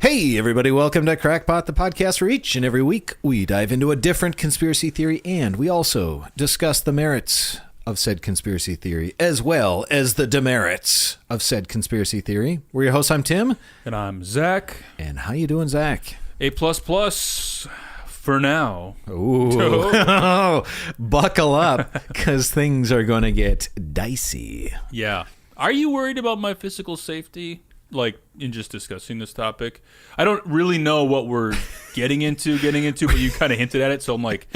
Hey, everybody, welcome to Crackpot, the podcast where each and every week we dive into a different conspiracy theory and we also discuss the merits of said conspiracy theory as well as the demerits of said conspiracy theory. We're your hosts. I'm Tim. And I'm Zach. And how you doing, Zach? A++ for now. Ooh. Buckle up, because things are going to get dicey. Yeah. Are you worried about my physical safety? Like, in just discussing this topic? I don't really know what we're getting into, but you kind of hinted at it, so I'm like,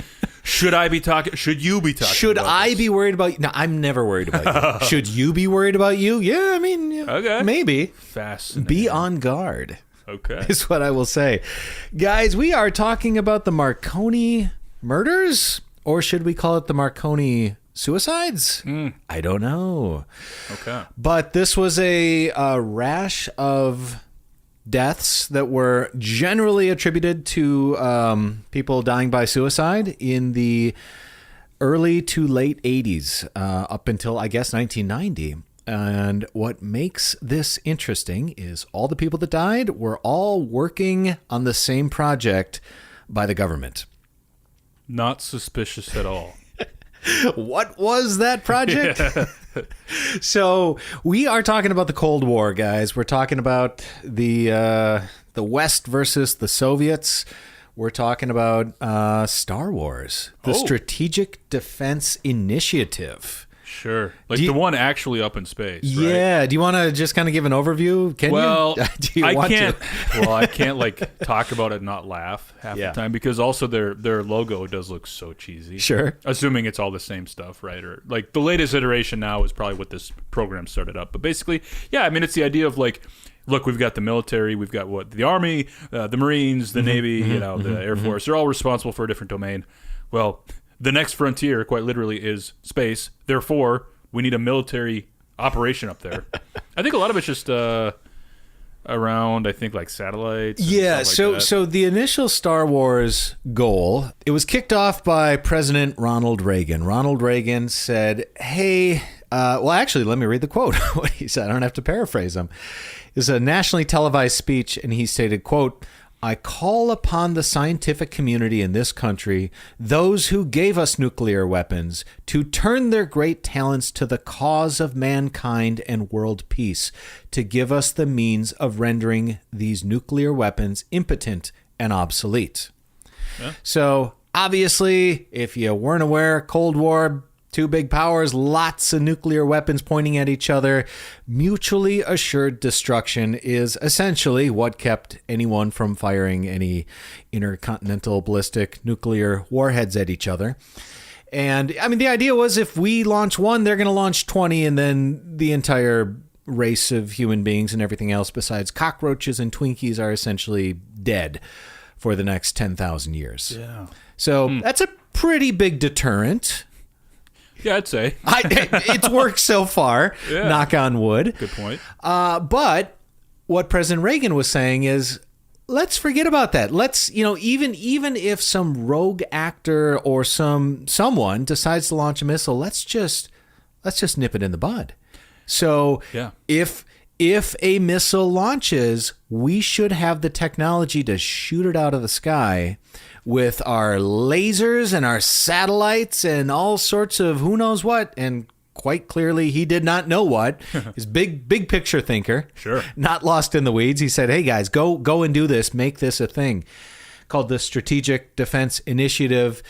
should you be talking Should about I this? be worried about you? No, I'm never worried about you. Should you be worried about you? Yeah, I mean, yeah, Okay. maybe. Fascinating. Be on guard. Okay. Is what I will say. Guys, we are talking about the Marconi murders, or should we call it the Marconi suicides? I don't know. Okay. But this was a rash of deaths that were generally attributed to people dying by suicide in the early to late 80s, up until, I guess, 1990. And what makes this interesting is all the people that died were all working on the same project by the government. Not suspicious at all. What was that project? So we are talking about the Cold War, guys. We're talking about the West versus the Soviets. We're talking about Star Wars, the Strategic Defense Initiative. Sure. Like the one actually up in space, right? Yeah. Do you want to just kind of give an overview? Can well, you? Do you want can't. to? Well, I can't like talk about it and not laugh half the time because also their logo does look so cheesy. Sure. Assuming it's all the same stuff, right? Or like the latest iteration now is probably what this program started up. But basically, yeah, I mean, it's the idea of like, look, we've got the military, we've got the Army, the Marines, the Navy, the Air Force. They're all responsible for a different domain. Well, the next frontier, quite literally, is space. Therefore, we need a military operation up there. I think a lot of it's just around, I think, like satellites. Yeah, so so the initial Star Wars goal, it was kicked off by President Ronald Reagan. Ronald Reagan said, hey, well, actually, let me read the quote. What he said, I don't have to paraphrase him. It's a nationally televised speech, and he stated, quote, I call upon the scientific community in this country, those who gave us nuclear weapons, to turn their great talents to the cause of mankind and world peace, to give us the means of rendering these nuclear weapons impotent and obsolete. Yeah. So, obviously, if you weren't aware, Cold War, two big powers, lots of nuclear weapons pointing at each other. Mutually assured destruction is essentially what kept anyone from firing any intercontinental ballistic nuclear warheads at each other. And, I mean, the idea was if we launch one, they're going to launch 20, and then the entire race of human beings and everything else besides cockroaches and Twinkies are essentially dead for the next 10,000 years. Yeah. So that's a pretty big deterrent. Yeah, I'd say. It's worked so far, knock on wood. Good point. But what President Reagan was saying is, let's forget about that. Let's, even if some rogue actor or someone decides to launch a missile, let's just nip it in the bud. So if a missile launches, we should have the technology to shoot it out of the sky with our lasers and our satellites and all sorts of who knows what. And quite clearly, he did not know what. He's big picture thinker. Sure. Not lost in the weeds. He said, hey, guys, go and do this. Make this a thing. Called the Strategic Defense Initiative.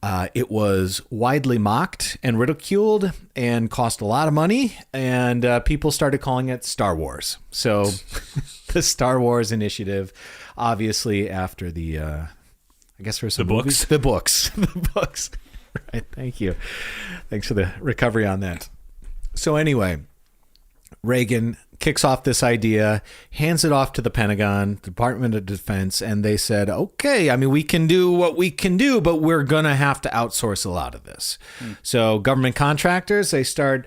It was widely mocked and ridiculed and cost a lot of money. And people started calling it Star Wars. So the Star Wars Initiative, obviously after the... I guess for some movies. The books. Right. Thank you. Thanks for the recovery on that. So anyway, Reagan kicks off this idea, hands it off to the Pentagon, Department of Defense, and they said, okay, I mean, we can do what we can do, but we're going to have to outsource a lot of this. So government contractors, they start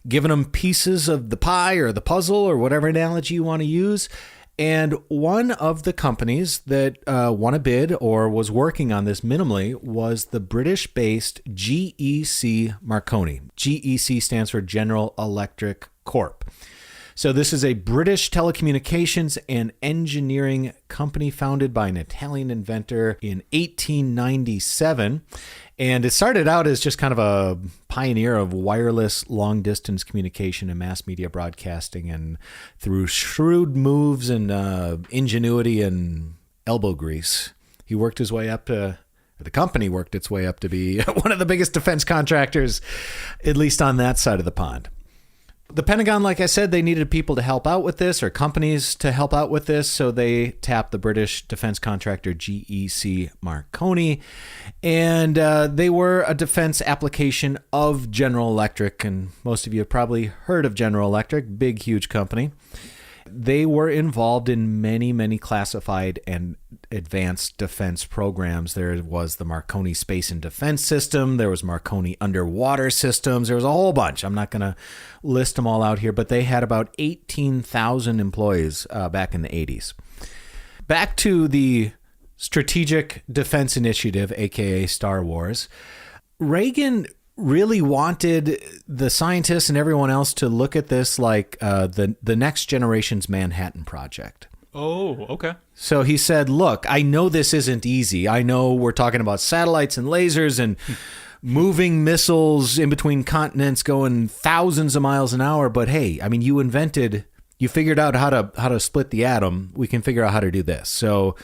giving them pieces of the pie or the puzzle or whatever analogy you want to use. And one of the companies that won a bid or was working on this minimally was the British-based GEC-Marconi. GEC stands for General Electric Corp. So this is a British telecommunications and engineering company founded by an Italian inventor in 1897. And it started out as just kind of a pioneer of wireless long-distance communication and mass media broadcasting. And through shrewd moves and ingenuity and elbow grease, he worked his way up to... The company worked its way up to be one of the biggest defense contractors, at least on that side of the pond. The Pentagon, like I said, they needed people to help out with this, or companies to help out with this, so they tapped the British defense contractor GEC-Marconi, and they were a defense application of General Electric, and most of you have probably heard of General Electric, big, huge company. They were involved in many, many classified and advanced defense programs. There was the Marconi Space and Defense System. There was Marconi Underwater Systems. There was a whole bunch. I'm not going to list them all out here, but they had about 18,000 employees back in the 80s. Back to the Strategic Defense Initiative, aka Star Wars. Reagan really wanted the scientists and everyone else to look at this like the next generation's Manhattan Project. Oh, okay. So he said, look, I know this isn't easy. I know we're talking about satellites and lasers and moving missiles in between continents going thousands of miles an hour. But hey, I mean, you figured out how to split the atom. We can figure out how to do this. So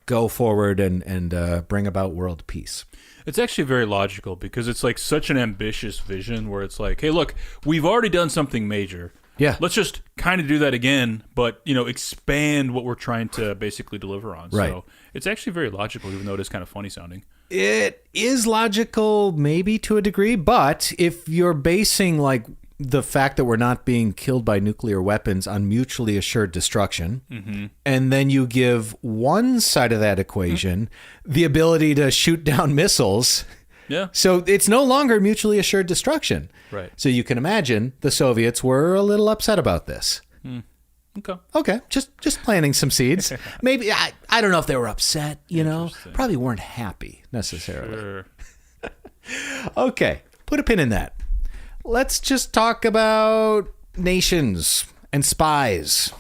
go forward and bring about world peace. It's actually very logical because it's like such an ambitious vision where it's like, hey, look, we've already done something major. Yeah. Let's just kind of do that again, but, expand what we're trying to basically deliver on. Right. So it's actually very logical, even though it is kind of funny sounding. It is logical maybe to a degree, but if you're basing like the fact that we're not being killed by nuclear weapons on mutually assured destruction, and then you give one side of that equation the ability to shoot down missiles. Yeah. So it's no longer mutually assured destruction. Right. So you can imagine the Soviets were a little upset about this. Okay. Just planting some seeds. Maybe, I don't know if they were upset, probably weren't happy necessarily. Sure. Okay. Put a pin in that. Let's just talk about nations and spies.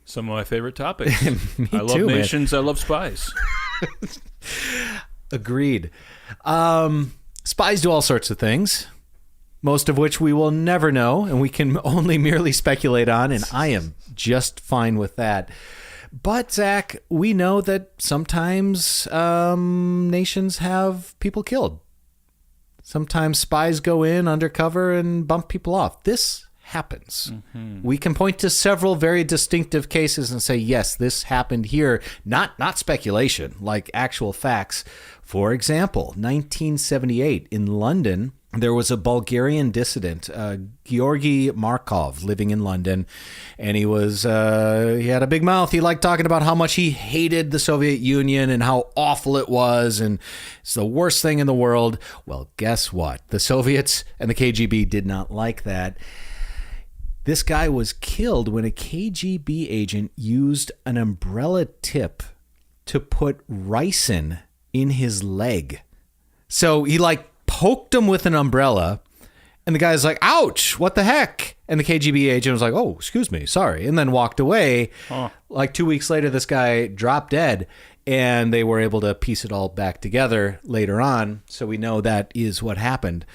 Some of my favorite topics. Me I love too, nations. I love spies. Agreed. Spies do all sorts of things, most of which we will never know, and we can only merely speculate on, and I am just fine with that. But, Zach, we know that sometimes nations have people killed. Sometimes spies go in undercover and bump people off. This happens. We can point to several very distinctive cases and say, yes, this happened here. Not speculation, like actual facts. For example, 1978 in London, there was a Bulgarian dissident, Georgy Markov, living in London, and he had a big mouth. He liked talking about how much he hated the Soviet Union and how awful it was, and it's the worst thing in the world. Well, guess what? The Soviets and the KGB did not like that. This guy was killed when a KGB agent used an umbrella tip to put ricin in his leg. So he poked him with an umbrella, and the guy's like, ouch, what the heck? And the KGB agent was like, oh, excuse me, sorry, and then walked away. Like 2 weeks later, this guy dropped dead, and they were able to piece it all back together later on. So we know that is what happened.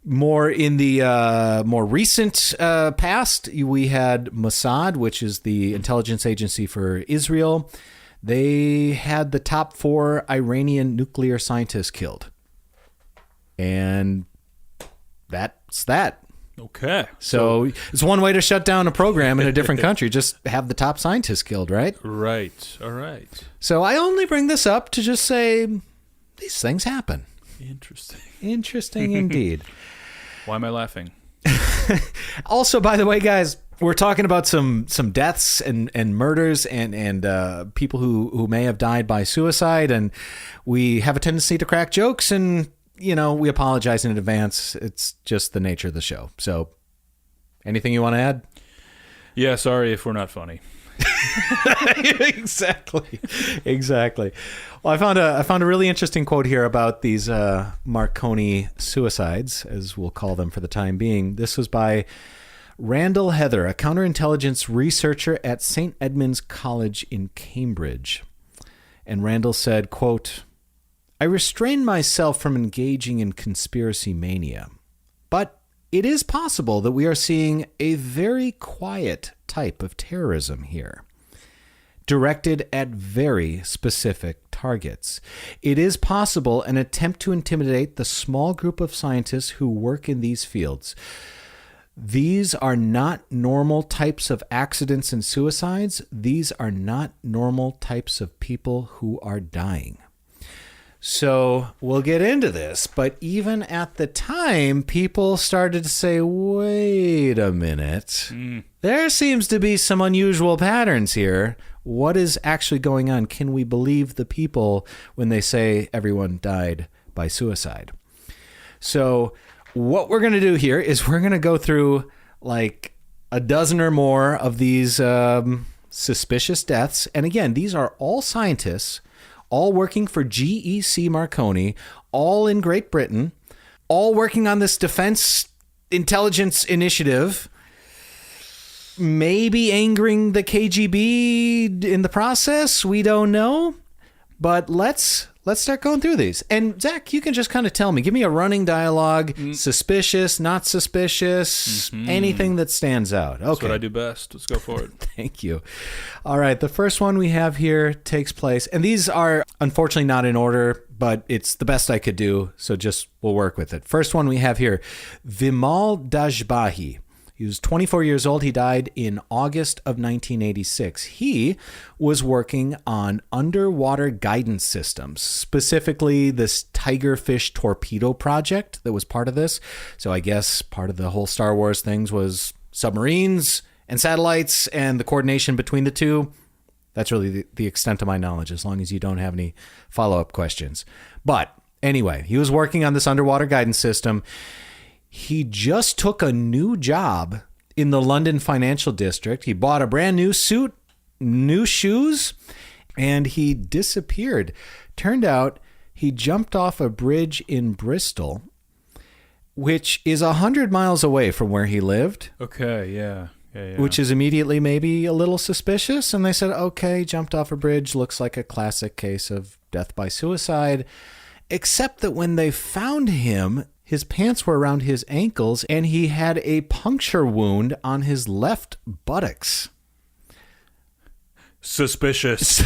More in the more recent past, we had Mossad, which is the intelligence agency for Israel. They had the top 4 Iranian nuclear scientists killed. And that's that. Okay. So it's one way to shut down a program in a different country. Just have the top scientists killed, right? Right. All right. So I only bring this up to just say these things happen. Interesting. Interesting indeed. Why am I laughing? Also, by the way, guys, we're talking about some deaths and murders and people who may have died by suicide, and we have a tendency to crack jokes, and we apologize in advance. It's just the nature of the show. So, anything you want to add? Yeah, sorry if we're not funny. Exactly. Well, I found a really interesting quote here about these Marconi suicides, as we'll call them for the time being. This was by Randall Heather, a counterintelligence researcher at St. Edmund's College in Cambridge. And Randall said, quote, I restrain myself from engaging in conspiracy mania, but it is possible that we are seeing a very quiet type of terrorism here, directed at very specific targets. It is possible an attempt to intimidate the small group of scientists who work in these fields. These are not normal types of accidents and suicides. These are not normal types of people who are dying. So we'll get into this, but even at the time, people started to say, wait a minute, there seems to be some unusual patterns here. What is actually going on? Can we believe the people when they say everyone died by suicide? So what we're going to do here is we're going to go through like a dozen or more of these suspicious deaths. And again, these are all scientists, all working for GEC-Marconi, all in Great Britain, all working on this defense intelligence initiative, maybe angering the KGB in the process. We don't know. But let's start going through these. And Zach, you can just kind of tell me, give me a running dialogue, suspicious, not suspicious, anything that stands out. Okay. That's what I do best. Let's go for it. Thank you. All right. The first one we have here takes place, and these are unfortunately not in order, but it's the best I could do. So just we'll work with it. First one we have here, Vimal Dashbahi. He was 24 years old. He died in August of 1986. He was working on underwater guidance systems, specifically this Tigerfish torpedo project that was part of this. So I guess part of the whole Star Wars things was submarines and satellites and the coordination between the two. That's really the extent of my knowledge, as long as you don't have any follow-up questions. But anyway, he was working on this underwater guidance system. He just took a new job in the London financial district. He bought a brand new suit, new shoes, and he disappeared. Turned out he jumped off a bridge in Bristol, which is 100 miles away from where he lived. Okay, yeah. Which is immediately maybe a little suspicious. And they said, okay, jumped off a bridge, looks like a classic case of death by suicide. Except that when they found him, his pants were around his ankles, and he had a puncture wound on his left buttocks. Suspicious.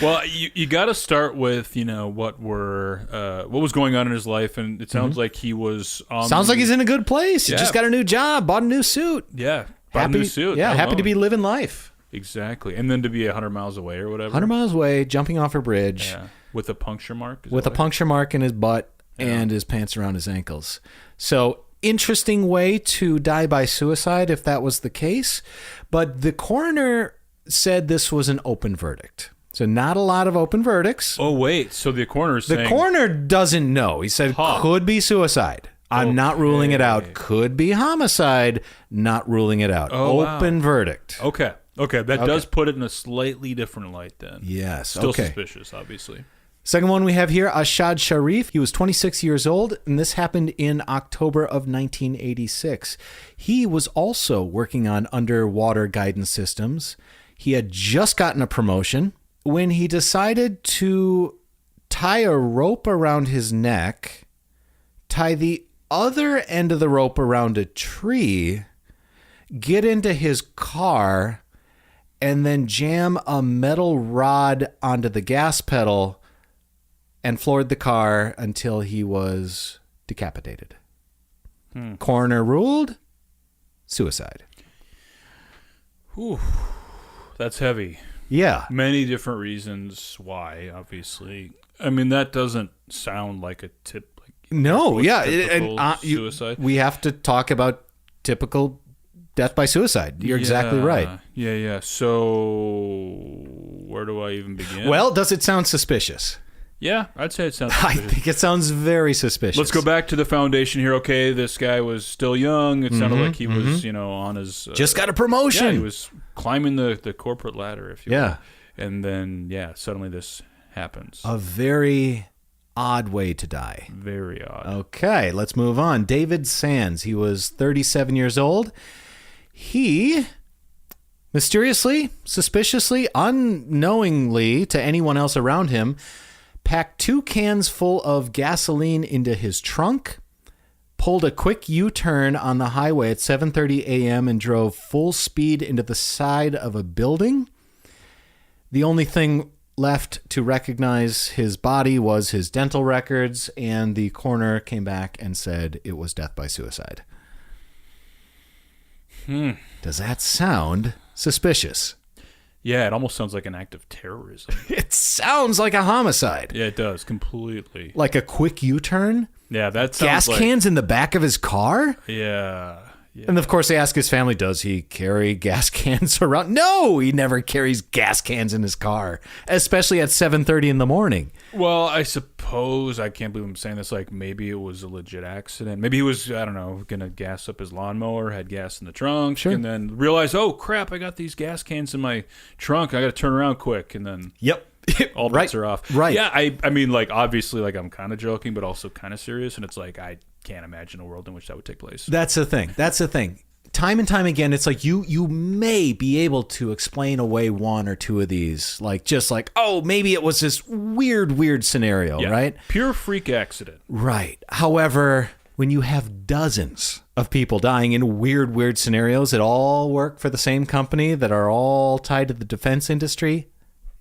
Well, you got to start with, what was going on in his life, and it sounds like he was on. Sounds like he's in a good place. Yeah. He just got a new job, bought a new suit. Yeah, bought a new suit. Yeah, happy to be living life. Exactly, and then to be 100 miles away or whatever. 100 miles away, jumping off a bridge. Yeah, with a puncture mark. With a puncture mark in his butt. And his pants around his ankles. So interesting way to die by suicide if that was the case. But the coroner said this was an open verdict. So not a lot of open verdicts. Oh, wait. So the coroner's saying... The coroner doesn't know. He said, could be suicide. I'm not ruling it out. Could be homicide. Not ruling it out. Open verdict. Okay. That does put it in a slightly different light then. Yes. Still suspicious, obviously. Second one we have here, Ashad Sharif. He was 26 years old, and this happened in October of 1986. He was also working on underwater guidance systems. He had just gotten a promotion when he decided to tie a rope around his neck, tie the other end of the rope around a tree, get into his car, and then jam a metal rod onto the gas pedal and floored the car until he was decapitated. Coroner ruled suicide. Whew. That's heavy. Yeah. Many different reasons why, obviously. I mean, that doesn't sound like a tip. Suicide. We have to talk about typical death by suicide. You're exactly right. Yeah. So where do I even begin? Well, does it sound suspicious? Yeah, I'd say it sounds suspicious. I think it sounds very suspicious. Let's go back to the foundation here. Okay, this guy was still young. It sounded like he was, on his... just got a promotion. Yeah, he was climbing the corporate ladder, if you will. And then, suddenly this happens. A very Odd way to die. Very odd. Okay, let's move on. David Sands. He was 37 years old. He mysteriously, suspiciously, unknowingly to anyone else around him, packed 2 cans full of gasoline into his trunk, pulled a quick U-turn on the highway at 7:30 a.m. and drove full speed into the side of a building. The only thing left to recognize his body was his dental records, and the coroner came back and said it was death by suicide. Does that sound suspicious? Yeah, it almost sounds like an act of terrorism. It sounds like a homicide. Yeah, it does, completely. Like a quick U-turn? Yeah, that sounds Gas cans in the back of his car? Yeah. And of course they ask his family, does he carry gas cans around? No, he never carries gas cans in his car, especially at 7:30 in the morning. Well, I suppose, I can't believe I'm saying this, like maybe it was a legit accident. Maybe he was, I don't know, going to gas up his lawnmower, had gas in the trunk, and then realized, oh crap, I got these gas cans in my trunk. I got to turn around quick. And then all bets are off. Right. Yeah, I mean, like, obviously, like, I'm kind of joking, but also kind of serious. And it's like, I can't imagine a world in which that would take place. That's the thing. Time and time again, it's like you may be able to explain away one or two of these. Like, just like, oh, maybe it was this weird scenario, right? Pure freak accident. Right. However, when you have dozens of people dying in weird scenarios that all work for the same company, that are all tied to the defense industry,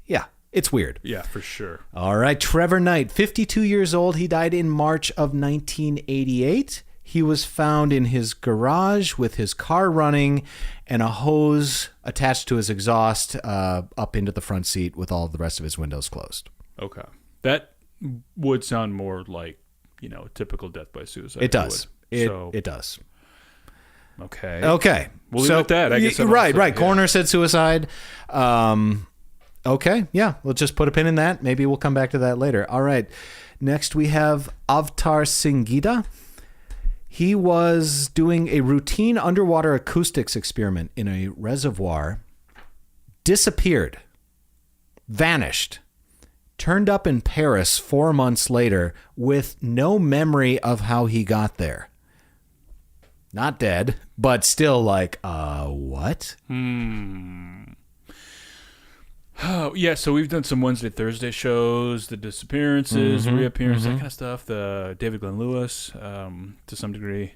yeah, it's weird. Yeah, for sure. All right. Trevor Knight, 52 years old. He died in March of 1988. He was found in his garage with his car running and a hose attached to his exhaust up into the front seat with all the rest of his windows closed. Okay. That would sound more like, typical death by suicide. It does. It does. Okay. We'll leave it at that. I guess. Right. Yeah. Coroner said suicide. Okay. Yeah. We'll just put a pin in that. Maybe we'll come back to that later. All right. Next we have Avtar Singita. He was doing a routine underwater acoustics experiment in a reservoir, disappeared, vanished, turned up in Paris 4 months later with no memory of how he got there. Not dead, but still like, what? Oh, yeah, so we've done some Wednesday, Thursday shows, the disappearances, reappearance, that kind of stuff, the David Glenn Lewis, to some degree.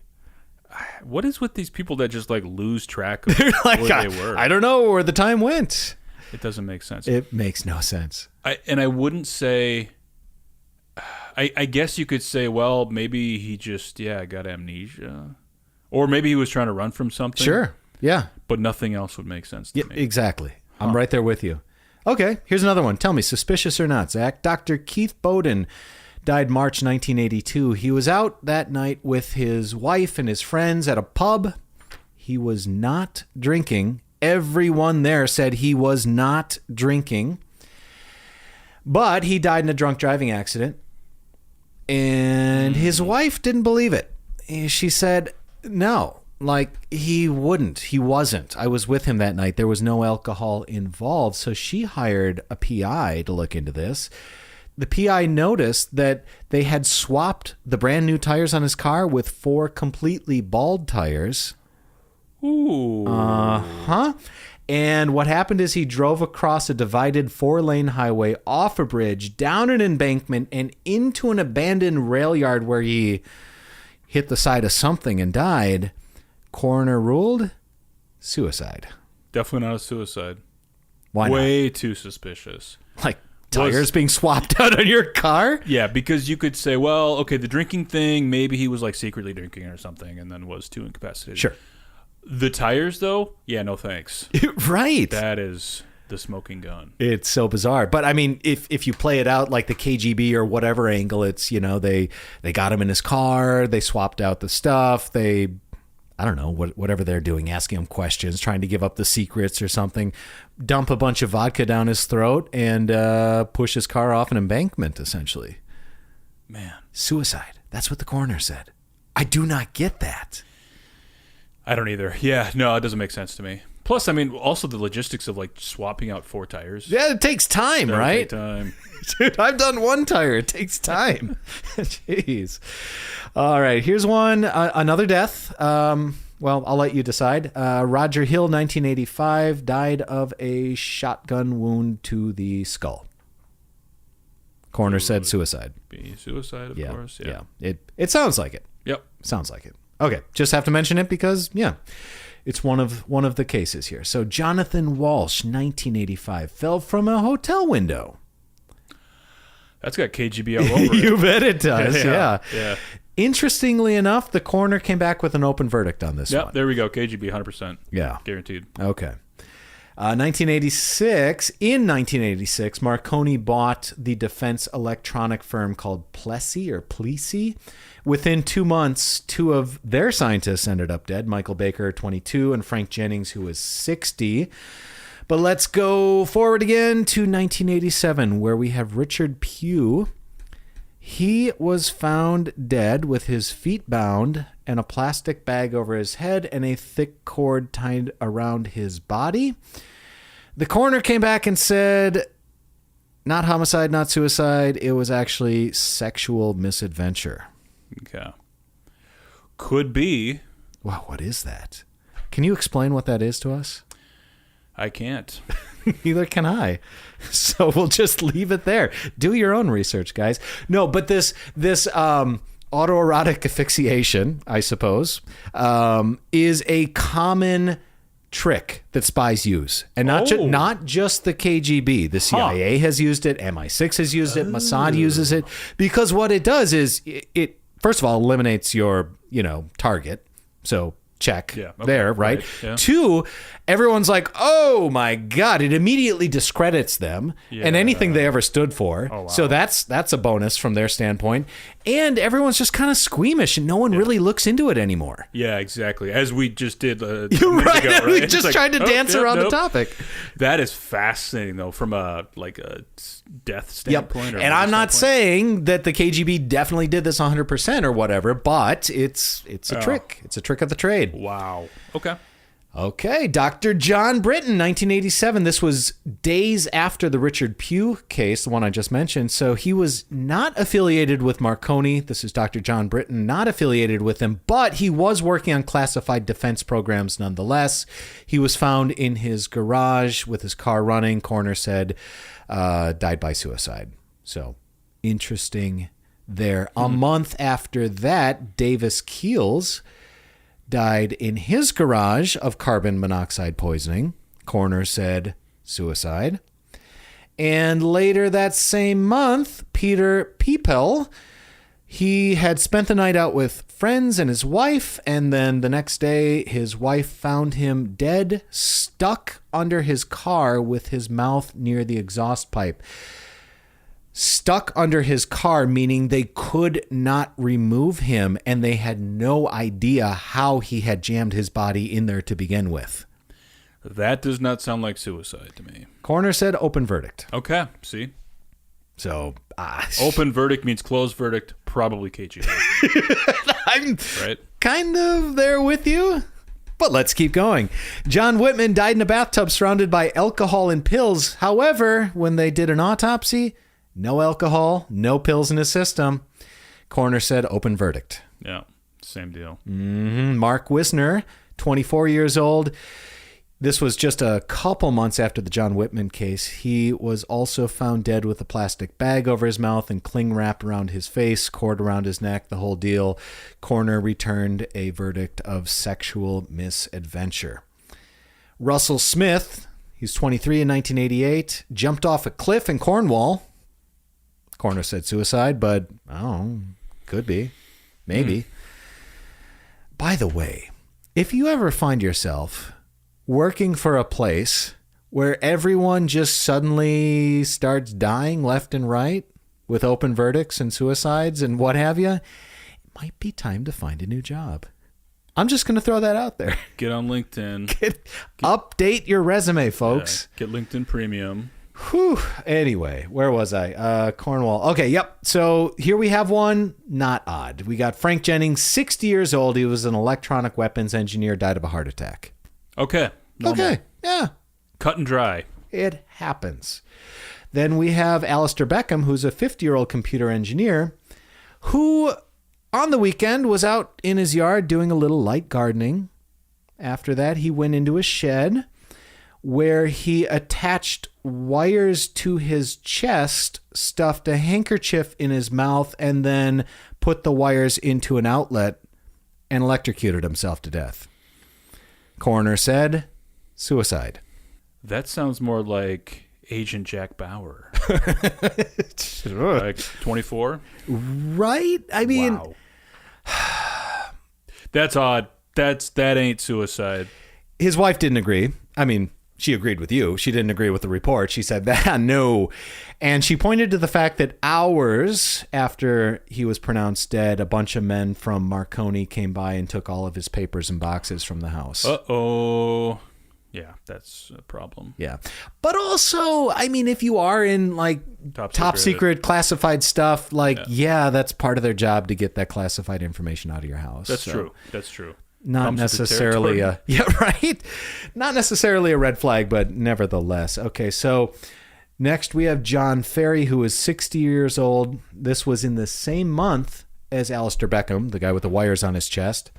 What is with these people that just, like, lose track of like, where they were? I don't know where the time went. It doesn't make sense. It makes no sense. I wouldn't say... I guess you could say, well, maybe he just, got amnesia. Or maybe he was trying to run from something. Sure, yeah. But nothing else would make sense to me. Exactly. I'm right there with you. Okay, here's another one. Tell me, suspicious or not, Zach? Dr. Keith Bowden died March 1982. He was out that night with his wife and his friends at a pub. He was not drinking. Everyone there said he was not drinking. But he died in a drunk driving accident. And his wife didn't believe it. She said, no. Like, he wasn't. I was with him that night. There was no alcohol involved. So she hired a PI to look into this. The PI noticed that they had swapped the brand new tires on his car with 4 completely bald tires. Ooh. Uh-huh. And what happened is he drove across a divided 4-lane highway, off a bridge, down an embankment, and into an abandoned rail yard where he hit the side of something and died. Coroner ruled suicide. Definitely not a suicide. Why not? Way too suspicious. Like tires being swapped out on your car? Yeah, because you could say, well, okay, the drinking thing, maybe he was like secretly drinking or something and then was too incapacitated. Sure. The tires, though? Yeah, no thanks. Right. That is the smoking gun. It's so bizarre. But I mean, if you play it out like the KGB or whatever angle, it's, they got him in his car, they swapped out the stuff, I don't know, whatever they're doing, asking him questions, trying to give up the secrets or something, dump a bunch of vodka down his throat and push his car off an embankment, essentially. Man. Suicide. That's what the coroner said. I do not get that. I don't either. Yeah, no, it doesn't make sense to me. Plus, I mean, also the logistics of like swapping out 4 tires. Yeah, it takes time, That'll right? take time. Dude, I've done 1 tire. It takes time. Jeez. All right, here's one. Another death. Well, I'll let you decide. Roger Hill, 1985, died of a shotgun wound to the skull. Coroner said suicide. Be suicide, of course. Yeah. It sounds like it. Yep. Sounds like it. Okay, just have to mention it because, yeah, it's one of the cases here. So Jonathan Walsh, 1985, fell from a hotel window. That's got KGB all over it. You bet it does, yeah. Yeah. Interestingly enough, the coroner came back with an open verdict on this one. Yep, there we go. KGB, 100%. Yeah. Guaranteed. Okay. 1986, Marconi bought the defense electronic firm called Plessey. Within 2 months, 2 of their scientists ended up dead. Michael Baker, 22, and Frank Jennings, who was 60. But let's go forward again to 1987, where we have Richard Pugh. He was found dead with his feet bound and a plastic bag over his head and a thick cord tied around his body. The coroner came back and said, not homicide, not suicide. It was actually sexual misadventure. Okay. Could be. Wow, what is that? Can you explain what that is to us? I can't. Neither can I. So we'll just leave it there. Do your own research, guys. No, but this autoerotic asphyxiation, I suppose, is a common trick that spies use, and not just the KGB. The CIA has used it. MI6 has used it. Mossad uses it because what it does is it first of all eliminates your target. So check there, right? Yeah. 2, everyone's like, oh my God, it immediately discredits them and anything they ever stood for. Oh, wow. So that's a bonus from their standpoint. And everyone's just kind of squeamish and no one really looks into it anymore. Yeah, exactly. As we just did You're right. ago, right? We just tried to dance around the topic. That is fascinating, though, from a death standpoint. Yep. And I'm not saying that the KGB definitely did this 100% or whatever, but it's a trick. It's a trick of the trade. Wow. Okay, Dr. John Britton, 1987. This was days after the Richard Pugh case, the one I just mentioned. So he was not affiliated with Marconi. This is Dr. John Britton, not affiliated with him, but he was working on classified defense programs nonetheless. He was found in his garage with his car running. Coroner said died by suicide. So interesting there. A month after that, Davis Keels died in his garage of carbon monoxide poisoning. Coroner said suicide. And later that same month, Peter Peepel, he had spent the night out with friends and his wife, and then the next day his wife found him dead, stuck under his car with his mouth near the exhaust pipe. Stuck under his car, meaning they could not remove him, and they had no idea how he had jammed his body in there to begin with. That does not sound like suicide to me. Coroner said open verdict. Okay, see? So, open verdict means closed verdict, probably KGB. I'm kind of there with you. But let's keep going. John Whitman died in a bathtub surrounded by alcohol and pills. However, when they did an autopsy, no alcohol, no pills in his system. Coroner said open verdict. Yeah, same deal. Mark Wisner, 24 years old. This was just a couple months after the John Whitman case. He was also found dead with a plastic bag over his mouth and cling wrap around his face, cord around his neck, the whole deal. Coroner returned a verdict of sexual misadventure. Russell Smith, he's 23 in 1988, jumped off a cliff in Cornwall. Coroner said suicide, but could be. Maybe. By the way, if you ever find yourself working for a place where everyone just suddenly starts dying left and right with open verdicts and suicides and what have you, it might be time to find a new job. I'm just going to throw that out there. Get on LinkedIn. Update your resume, folks. Get LinkedIn Premium. Whew. Anyway, where was I? Cornwall. Okay, yep. So here we have one not odd. We got Frank Jennings, 60 years old. He was an electronic weapons engineer, died of a heart attack. Okay. Normal. Okay. Yeah. Cut and dry. It happens. Then we have Alistair Beckham, who's a 50-year-old computer engineer who on the weekend was out in his yard doing a little light gardening. After that, he went into a shed where he attached wires to his chest, stuffed a handkerchief in his mouth, and then put the wires into an outlet and electrocuted himself to death. Coroner said, suicide. That sounds more like Agent Jack Bauer. Like 24? Right? I mean... Wow. That's odd. That ain't suicide. His wife didn't agree. I mean, she agreed with you. She didn't agree with the report. She said, no. And she pointed to the fact that hours after he was pronounced dead, a bunch of men from Marconi came by and took all of his papers and boxes from the house. Uh-oh. Yeah, that's a problem. Yeah. But also, I mean, if you are in like top secret classified stuff, like, yeah, that's part of their job to get that classified information out of your house. That's true. That's true. Not necessarily right? Not necessarily a red flag, but nevertheless. Okay, so next we have John Ferry, who is 60 years old. This was in the same month as Alistair Beckham, the guy with the wires on his chest.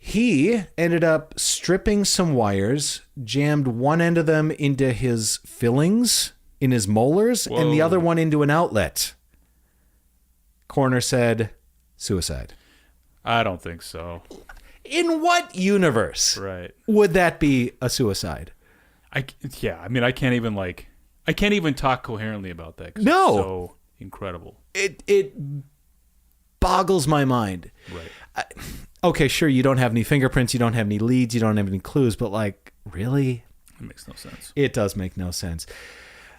He ended up stripping some wires, jammed one end of them into his fillings, in his molars, and the other one into an outlet. Coroner said, suicide. I don't think so. In what universe would that be a suicide? I mean, I can't even talk coherently about that. No. It's so incredible. It boggles my mind. Right. Okay, sure, you don't have any fingerprints, you don't have any leads, you don't have any clues, but like, really? It makes no sense. It does make no sense.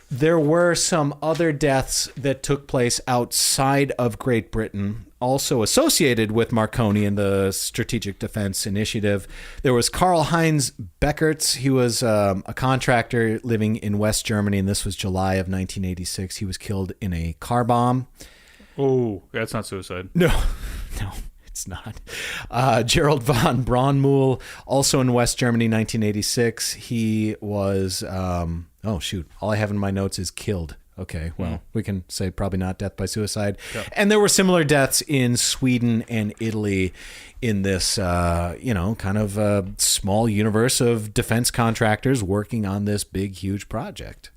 There were some other deaths that took place outside of Great Britain, also associated with Marconi and the Strategic Defense Initiative. There was Karl-Heinz Beckertz. He was a contractor living in West Germany, and this was July of 1986. He was killed in a car bomb. Oh, that's not suicide. No. It's not. Gerald von Braunmühl, also in West Germany, 1986. He was, all I have in my notes is killed. Okay, well, we can say probably not death by suicide. Yeah. And there were similar deaths in Sweden and Italy in this, kind of small universe of defense contractors working on this big, huge project.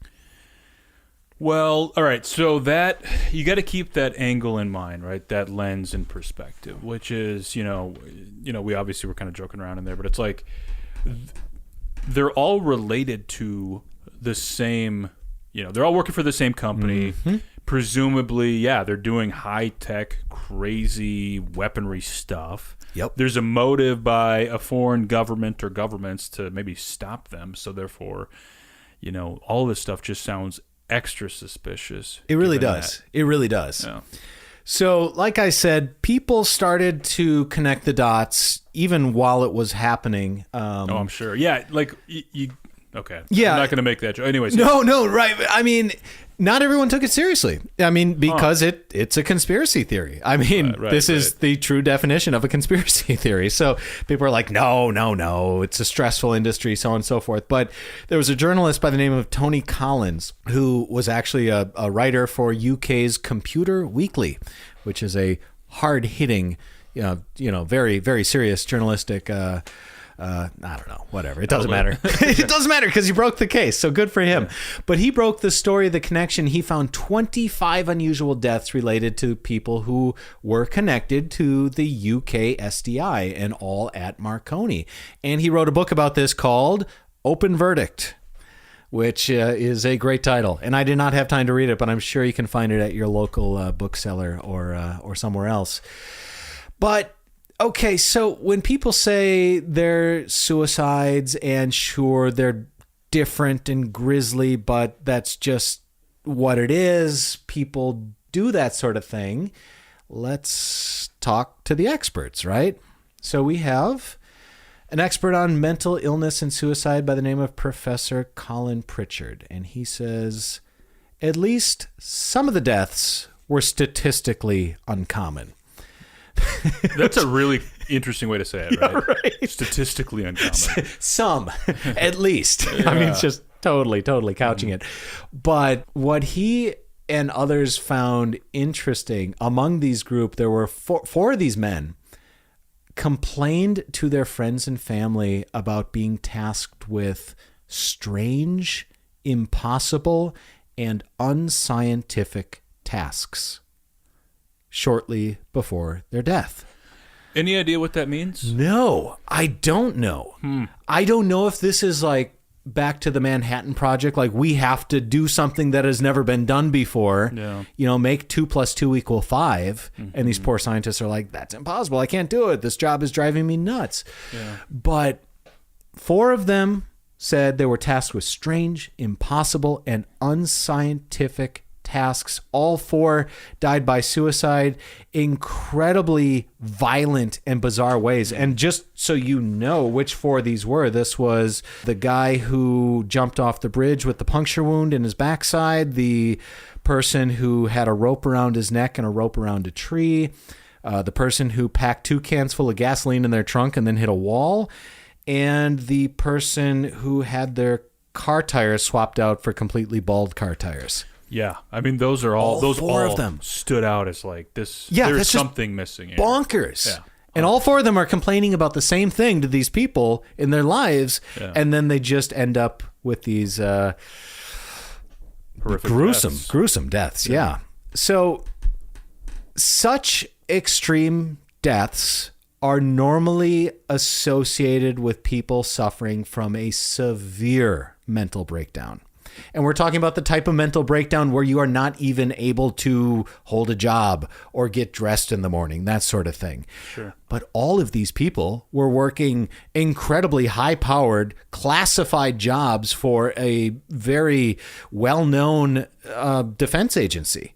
Well, all right. So that you got to keep that angle in mind, right? That lens in perspective, which is, we obviously were kind of joking around in there, but it's like they're all related to the same, they're all working for the same company. Mm-hmm. Presumably, they're doing high-tech, crazy weaponry stuff. Yep. There's a motive by a foreign government or governments to maybe stop them. So therefore, all this stuff just sounds extra suspicious. It really does. It really does. Yeah. So, like I said, people started to connect the dots even while it was happening. I'm sure. Yeah, like you. Okay. Yeah. I'm not going to make that joke. Anyways. No, right. I mean, not everyone took it seriously. I mean, because it's a conspiracy theory. I mean, this is the true definition of a conspiracy theory. So people are like, no, it's a stressful industry, so on and so forth. But there was a journalist by the name of Tony Collins who was actually a writer for UK's Computer Weekly, which is a hard-hitting, very, very serious journalistic I don't know, whatever. It doesn't matter. It doesn't matter because he broke the case. So good for him. Yeah. But he broke the story, the connection. He found 25 unusual deaths related to people who were connected to the UK SDI and all at Marconi. And he wrote a book about this called Open Verdict, which is a great title. And I did not have time to read it, but I'm sure you can find it at your local bookseller or somewhere else. But okay, so when people say they're suicides, and sure, they're different and grisly, but that's just what it is. People do that sort of thing. Let's talk to the experts, right? So we have an expert on mental illness and suicide by the name of Professor Colin Pritchard, and he says at least some of the deaths were statistically uncommon. That's a really interesting way to say it, right? right. Statistically uncommon. Some, at least. I mean, it's just totally couching it. But what he and others found interesting, among these group, there were four of these men complained to their friends and family about being tasked with strange, impossible, and unscientific tasks shortly before their death. Any idea what that means? No, I don't know. I don't know if this is like back to the Manhattan Project, like we have to do something that has never been done before. Yeah. You know, make 2 + 2 = 5. And these poor scientists are like, that's impossible. I can't do it. This job is driving me nuts. Yeah. But 4 of them said they were tasked with strange, impossible, and unscientific tasks. All 4 died by suicide, incredibly violent and bizarre ways. And just so you know which 4 these were, this was the guy who jumped off the bridge with the puncture wound in his backside, the person who had a rope around his neck and a rope around a tree, the person who packed 2 cans full of gasoline in their trunk and then hit a wall, and the person who had their car tires swapped out for completely bald car tires. Yeah, I mean, those are all those 4 all of them stood out as like this. Yeah, there's that's just something missing here. Bonkers. Yeah. And all 4 of them are complaining about the same thing to these people in their lives, and then they just end up with these Horrific gruesome deaths. Yeah. So such extreme deaths are normally associated with people suffering from a severe mental breakdown. And we're talking about the type of mental breakdown where you are not even able to hold a job or get dressed in the morning, that sort of thing. Sure. But all of these people were working incredibly high-powered, classified jobs for a very well-known defense agency.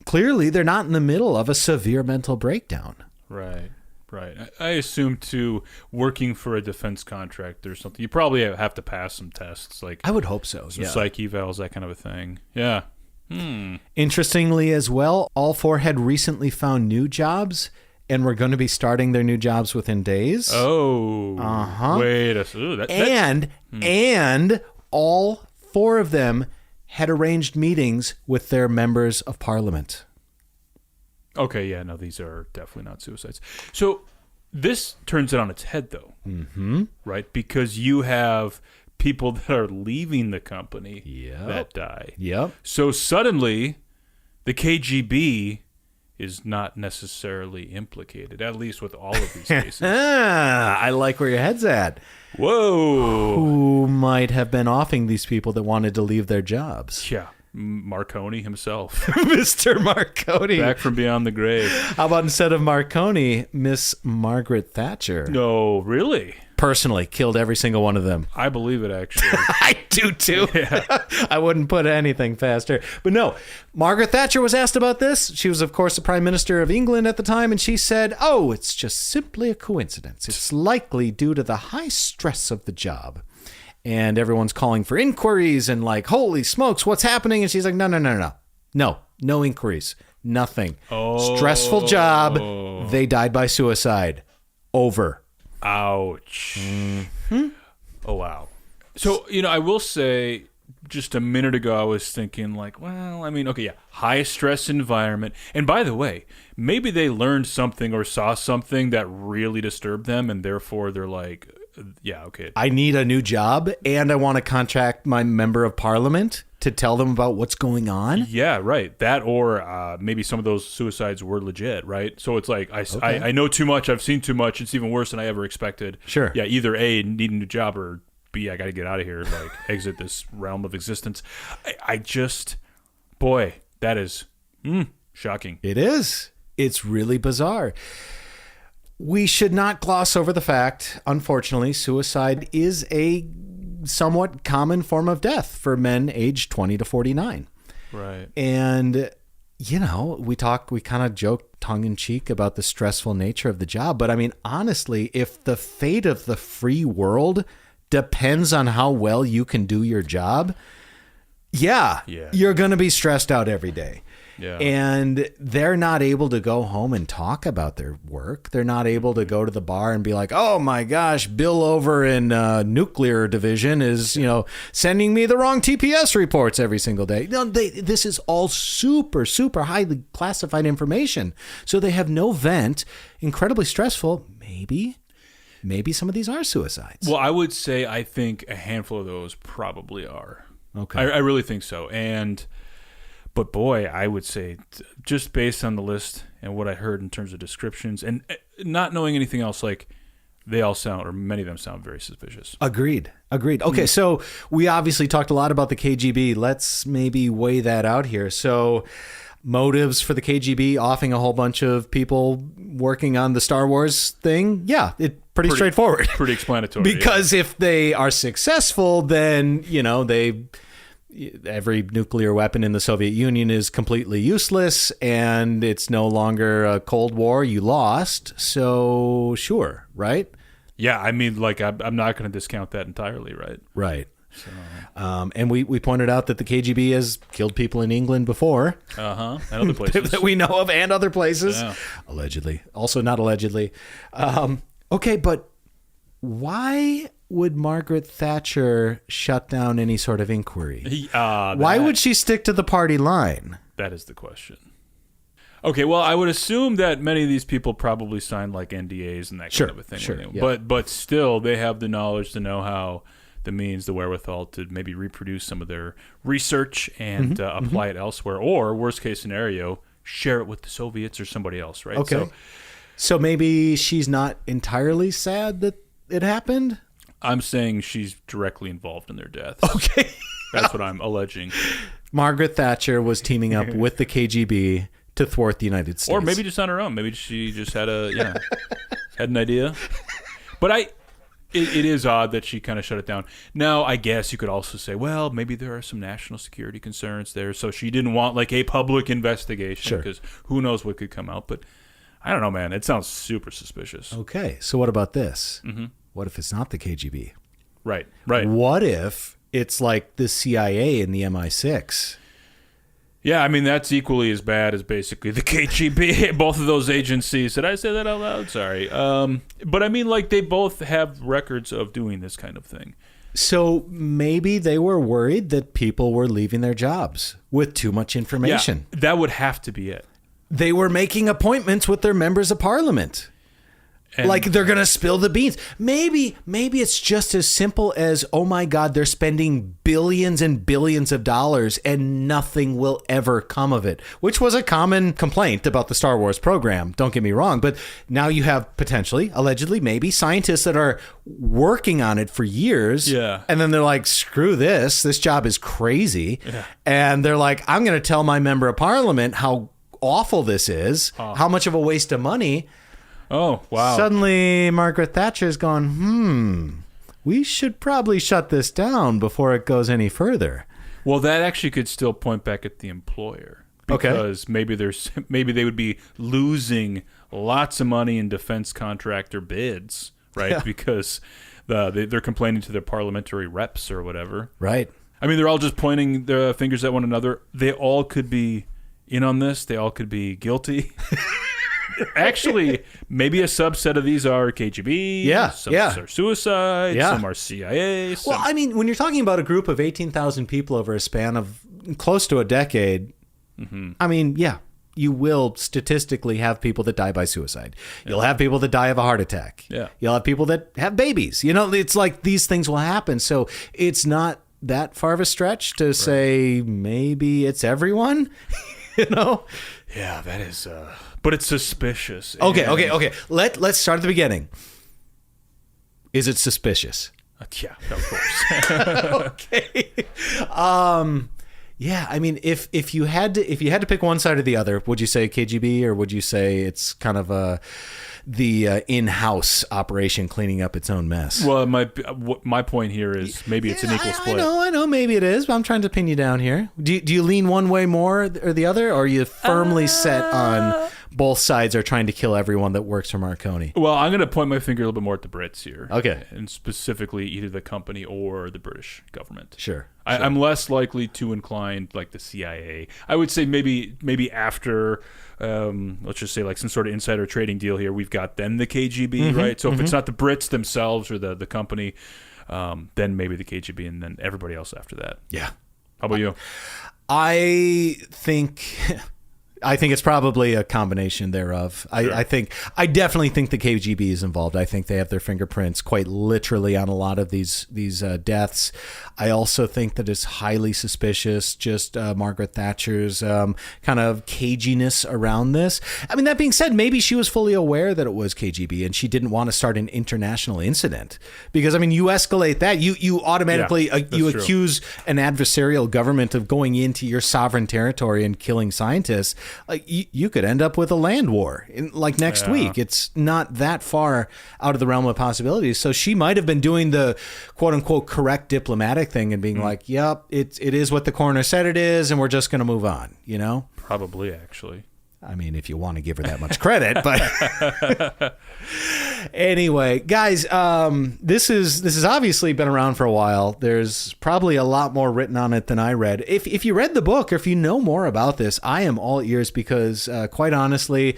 Clearly, they're not in the middle of a severe mental breakdown. Right. Right. I assume, too, working for a defense contractor or something, you probably have to pass some tests. Like I would hope so. some psych evals, that kind of a thing. Yeah. Interestingly as well, all 4 had recently found new jobs and were going to be starting their new jobs within days. Oh. Wait a second. And all 4 of them had arranged meetings with their members of parliament. Okay, yeah, no, these are definitely not suicides. So this turns it on its head, though, right? Because you have people that are leaving the company that die. Yep. So suddenly, the KGB is not necessarily implicated, at least with all of these cases. I like where your head's at. Whoa. Who might have been offing these people that wanted to leave their jobs? Yeah. Marconi himself. Mr. Marconi. Back from beyond the grave. How about instead of Marconi, Miss Margaret Thatcher? No, really? Personally killed every single one of them. I believe it, actually. I do too. Yeah. I wouldn't put anything faster. But no, Margaret Thatcher was asked about this. She was, of course, the Prime Minister of England at the time, and she said, "Oh, it's just simply a coincidence. It's likely due to the high stress of the job." And everyone's calling for inquiries and like, holy smokes, what's happening? And she's like, no inquiries, nothing. Stressful job. They died by suicide. Over. Ouch. Oh, wow. So, I will say just a minute ago, I was thinking like, well, I mean, okay, yeah, high stress environment. And by the way, maybe they learned something or saw something that really disturbed them. And therefore they're like, yeah, okay. I need a new job and I want to contact my member of parliament to tell them about what's going on. Yeah, right. That or maybe some of those suicides were legit, right? So it's like, I know too much. I've seen too much. It's even worse than I ever expected. Sure. Yeah, either A, need a new job, or B, I got to get out of here, like exit this realm of existence. I just, boy, that is shocking. It is. It's really bizarre. We should not gloss over the fact, unfortunately, suicide is a somewhat common form of death for men aged 20 to 49. Right. And, we kind of joke tongue-in-cheek about the stressful nature of the job. But, I mean, honestly, if the fate of the free world depends on how well you can do your job, you're going to be stressed out every day. Yeah. And they're not able to go home and talk about their work. They're not able to go to the bar and be like, oh my gosh, Bill over in nuclear division is, sending me the wrong TPS reports every single day. No, this is all super, super highly classified information. So they have no vent. Incredibly stressful. Maybe some of these are suicides. Well, I would say I think a handful of those probably are. Okay. I really think so. But boy, I would say just based on the list and what I heard in terms of descriptions and not knowing anything else, like they all sound, or many of them sound very suspicious. Agreed. Okay, so we obviously talked a lot about the KGB. Let's maybe weigh that out here. So motives for the KGB offing a whole bunch of people working on the Star Wars thing. Yeah, it's pretty straightforward. Pretty explanatory. Because if they are successful, then, every nuclear weapon in the Soviet Union is completely useless and it's no longer a Cold War. You lost. So sure, right? Yeah, I mean, like I'm not going to discount that entirely, right? Right. So. And we pointed out that the KGB has killed people in England before. And other places. That we know of, and other places. Yeah. Allegedly. Also not allegedly. Okay, but why would Margaret Thatcher shut down any sort of inquiry? Why would she stick to the party line? That is the question. Okay, well, I would assume that many of these people probably signed like NDAs and that kind of a thing. Sure, yeah. But still, they have the knowledge, the know-how, the means, the wherewithal to maybe reproduce some of their research and apply it elsewhere. Or, worst case scenario, share it with the Soviets or somebody else, right? Okay. So maybe she's not entirely sad that it happened? I'm saying she's directly involved in their deaths. Okay. That's what I'm alleging. Margaret Thatcher was teaming up with the KGB to thwart the United States. Or maybe just on her own. Maybe she just had had an idea. But it is odd that she kind of shut it down. Now, I guess you could also say, well, maybe there are some national security concerns there, so she didn't want like a public investigation because who knows what could come out. But I don't know, man. It sounds super suspicious. Okay, so what about this? Mm-hmm. What if it's not the KGB? Right. What if it's like the CIA and the MI6? Yeah, I mean, that's equally as bad as basically the KGB. Both of those agencies. Did I say that out loud? Sorry. But I mean, like, they both have records of doing this kind of thing. So maybe they were worried that people were leaving their jobs with too much information. Yeah, that would have to be it. They were making appointments with their members of parliament. And like they're going to spill the beans. Maybe it's just as simple as, oh my God, they're spending billions and billions of dollars and nothing will ever come of it, which was a common complaint about the Star Wars program. Don't get me wrong. But now you have potentially, allegedly, maybe scientists that are working on it for years. Yeah. And then they're like, screw this. This job is crazy. Yeah. And they're like, I'm going to tell my member of parliament how awful this is, how much of a waste of money. Oh, wow. Suddenly, Margaret Thatcher's gone, we should probably shut this down before it goes any further. Well, that actually could still point back at the employer. Because maybe they would be losing lots of money in defense contractor bids, right? Yeah. Because they're complaining to their parliamentary reps or whatever. Right. I mean, they're all just pointing their fingers at one another. They all could be in on this. They all could be guilty. Actually, maybe a subset of these are KGB. Some are suicide. Some are CIA. Well, I mean, when you're talking about a group of 18,000 people over a span of close to a decade, I mean, you will statistically have people that die by suicide. You'll have people that die of a heart attack. Yeah. You'll have people that have babies. It's like these things will happen. So it's not that far of a stretch to say maybe it's everyone, Yeah, that is... But it's suspicious. Okay. Let's start at the beginning. Is it suspicious? Yeah, of course. Okay. Yeah, I mean, if you had to pick one side or the other, would you say KGB or would you say it's kind of the in-house operation cleaning up its own mess? Well, my point here is maybe it's an equal split. I know, maybe it is, but I'm trying to pin you down here. Do you lean one way more or the other, or are you firmly set on both sides are trying to kill everyone that works for Marconi. Well, I'm going to point my finger a little bit more at the Brits here. Okay. And specifically either the company or the British government. Sure. I'm less likely to incline like the CIA. I would say maybe after, let's just say like some sort of insider trading deal here, we've got then the KGB, right? So if it's not the Brits themselves or the company, then maybe the KGB and then everybody else after that. Yeah. How about you? I think it's probably a combination thereof. Sure. I definitely think the KGB is involved. I think they have their fingerprints quite literally on a lot of these deaths. I also think that it's highly suspicious, just Margaret Thatcher's kind of caginess around this. I mean, that being said, maybe she was fully aware that it was KGB and she didn't want to start an international incident. Because, I mean, you escalate that, you automatically accuse an adversarial government of going into your sovereign territory and killing scientists. Like you could end up with a land war next week. It's not that far out of the realm of possibilities. So she might have been doing the quote unquote correct diplomatic thing and being like, yep, it is what the coroner said it is, and we're just going to move on, you know? Probably, actually. I mean, if you want to give her that much credit, but anyway, guys, this has obviously been around for a while. There's probably a lot more written on it than I read. If you read the book or if you know more about this, I am all ears because quite honestly,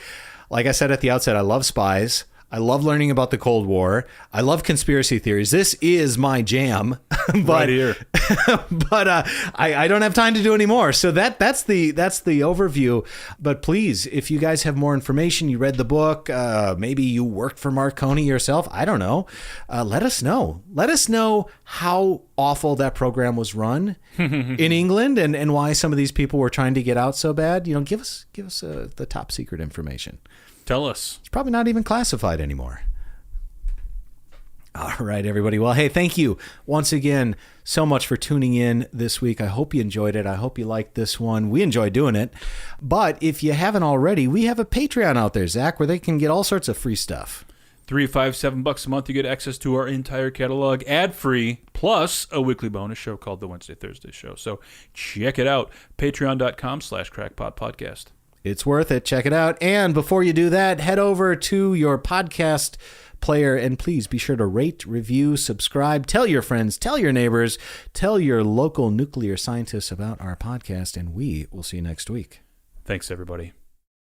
like I said at the outset, I love spies. I love learning about the Cold War. I love conspiracy theories. This is my jam. But, right here. But I don't have time to do any more. So that's the overview. But please, if you guys have more information, you read the book, maybe you worked for Marconi yourself, I don't know. Let us know. Let us know how awful that program was run in England and why some of these people were trying to get out so bad. You know, give us the top secret information. Tell us. It's probably not even classified anymore. All right, everybody. Well, hey, thank you once again so much for tuning in this week. I hope you enjoyed it. I hope you liked this one. We enjoy doing it. But if you haven't already, we have a Patreon out there, Zach, where they can get all sorts of free stuff. $3, $5, $7 a month, you get access to our entire catalog ad-free, plus a weekly bonus show called the Wednesday Thursday Show. So check it out. Patreon.com/crackpotpodcast. It's worth it. Check it out. And before you do that, head over to your podcast player and please be sure to rate, review, subscribe, tell your friends, tell your neighbors, tell your local nuclear scientists about our podcast, and we will see you next week. Thanks, everybody.